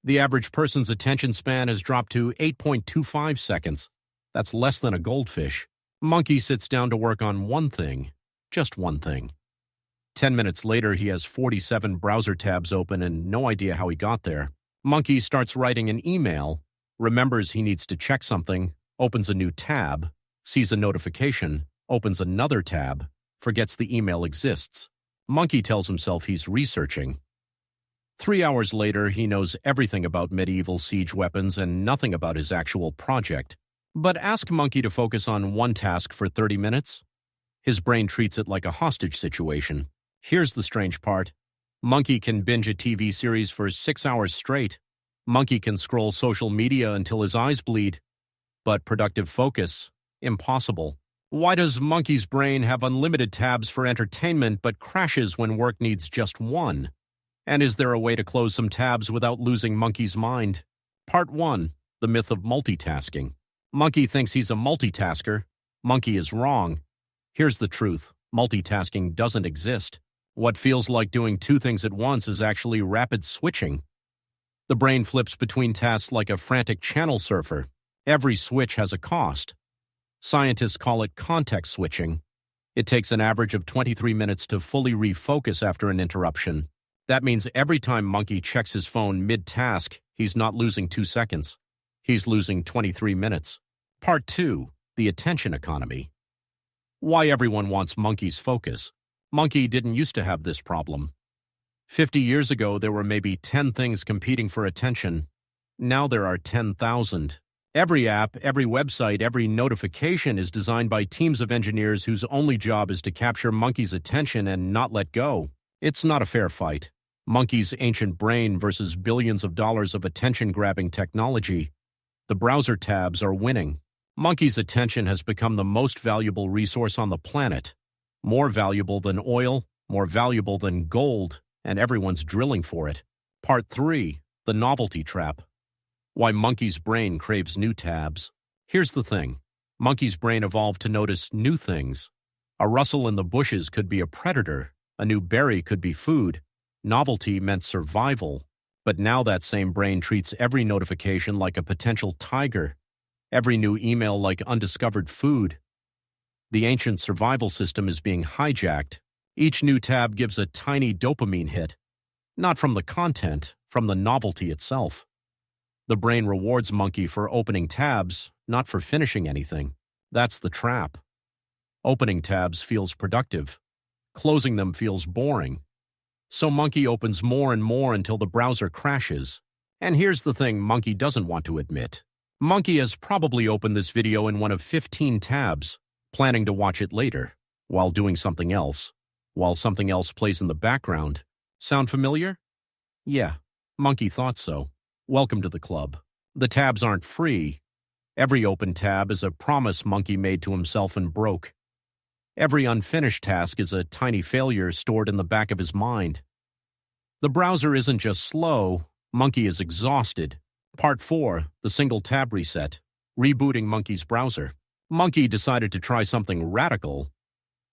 The average person's attention span has dropped to 8.25 seconds. That's less than a goldfish. Monkey sits down to work on one thing, just one thing. 10 minutes later, he has 47 browser tabs open and no idea how he got there. Monkey starts writing an email, remembers he needs to check something, opens a new tab, sees a notification, opens another tab, forgets the email exists. Monkey tells himself he's researching. 3 hours later, he knows everything about medieval siege weapons and nothing about his actual project. But ask Monkey to focus on one task for 30 minutes. His brain treats it like a hostage situation. Here's the strange part. Monkey can binge a TV series for 6 hours straight. Monkey can scroll social media until his eyes bleed. But productive focus? Impossible. Why does Monkey's brain have unlimited tabs for entertainment but crashes when work needs just one? And is there a way to close some tabs without losing Monkey's mind? Part 1. The Myth of Multitasking. Monkey thinks he's a multitasker. Monkey is wrong. Here's the truth. Multitasking doesn't exist. What feels like doing two things at once is actually rapid switching. The brain flips between tasks like a frantic channel surfer. Every switch has a cost. Scientists call it context switching. It takes an average of 23 minutes to fully refocus after an interruption. That means every time Monkey checks his phone mid-task, he's not losing 2 seconds. He's losing 23 minutes. Part 2. The Attention Economy. Why everyone wants Monkey's focus. Monkey didn't used to have this problem. 50 years ago, there were maybe 10 things competing for attention. Now there are 10,000. Every app, every website, every notification is designed by teams of engineers whose only job is to capture Monkey's attention and not let go. It's not a fair fight. Monkey's ancient brain versus billions of dollars of attention-grabbing technology. The browser tabs are winning. Monkey's attention has become the most valuable resource on the planet. More valuable than oil, more valuable than gold, and everyone's drilling for it. Part 3. The Novelty Trap. Why Monkey's brain craves new tabs. Here's the thing. Monkey's brain evolved to notice new things. A rustle in the bushes could be a predator. A new berry could be food. Novelty meant survival. But now that same brain treats every notification like a potential tiger, every new email like undiscovered food. The ancient survival system is being hijacked. Each new tab gives a tiny dopamine hit, not from the content, from the novelty itself. The brain rewards Monkey for opening tabs, not for finishing anything. That's the trap. Opening tabs feels productive. Closing them feels boring. So Monkey opens more and more until the browser crashes. And here's the thing Monkey doesn't want to admit. Monkey has probably opened this video in one of 15 tabs, planning to watch it later, while doing something else, while something else plays in the background. Sound familiar? Yeah, Monkey thought so. Welcome to the club. The tabs aren't free. Every open tab is a promise Monkey made to himself and broke. Every unfinished task is a tiny failure stored in the back of his mind. The browser isn't just slow, Monkey is exhausted. Part 4. The Single Tab Reset. Rebooting Monkey's browser. Monkey decided to try something radical.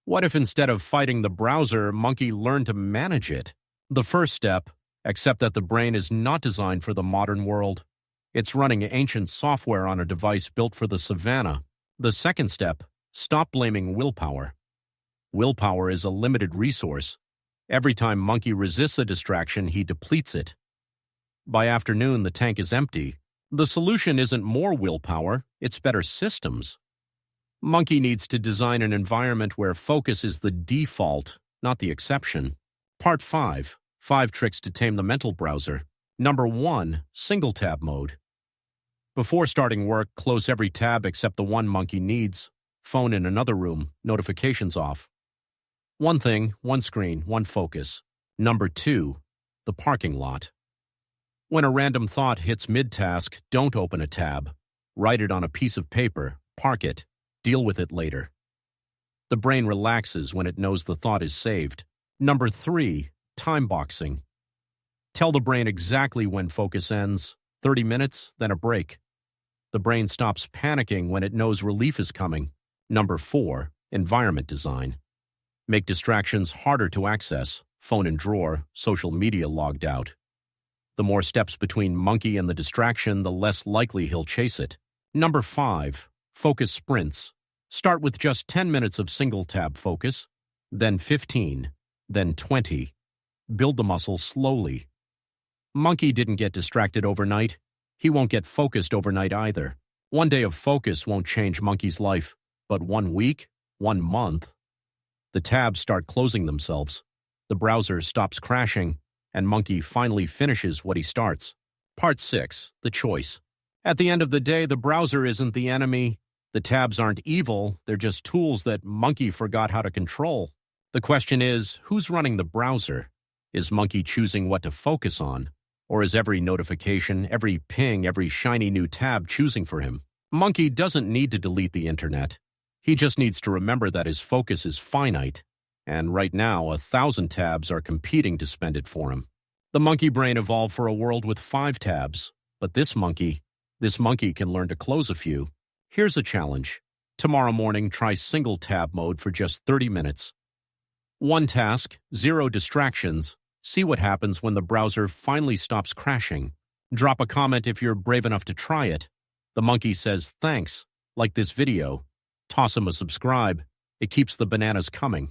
What if instead of fighting the browser, Monkey learned to manage it? The first step, accept that the brain is not designed for the modern world. It's running ancient software on a device built for the savannah. The second step, stop blaming willpower. Willpower is a limited resource. Every time Monkey resists a distraction, he depletes it. By afternoon, the tank is empty. The solution isn't more willpower, it's better systems. Monkey needs to design an environment where focus is the default, not the exception. Part 5. 5 tricks to tame the mental browser. Number 1. Single tab mode. Before starting work, close every tab except the one Monkey needs. Phone in another room, notifications off. One thing, one screen, one focus. Number 2. The parking lot. When a random thought hits mid-task, don't open a tab. Write it on a piece of paper, park it, deal with it later. The brain relaxes when it knows the thought is saved. Number 3. Time boxing. Tell the brain exactly when focus ends, 30 minutes, then a break. The brain stops panicking when it knows relief is coming. Number 4. Environment design. Make distractions harder to access, phone in drawer, social media logged out. The more steps between monkey and the distraction, the less likely he'll chase it. Number 5. Focus sprints. Start with just 10 minutes of single-tab focus, then 15, then 20. Build the muscle slowly. Monkey didn't get distracted overnight. He won't get focused overnight either. One day of focus won't change Monkey's life, but 1 week, 1 month. The tabs start closing themselves. The browser stops crashing, and Monkey finally finishes what he starts. Part 6. The choice. At the end of the day, the browser isn't the enemy. The tabs aren't evil. They're just tools that Monkey forgot how to control. The question is, who's running the browser? Is Monkey choosing what to focus on? Or is every notification, every ping, every shiny new tab choosing for him? Monkey doesn't need to delete the internet. He just needs to remember that his focus is finite, and right now 1,000 tabs are competing to spend it for him. The monkey brain evolved for a world with 5 tabs, but this monkey can learn to close a few. Here's a challenge. Tomorrow morning, try single tab mode for just 30 minutes. 1 task, 0 distractions. See what happens when the browser finally stops crashing. Drop a comment if you're brave enough to try it. The monkey says thanks, like this video. Toss him a subscribe. It keeps the bananas coming.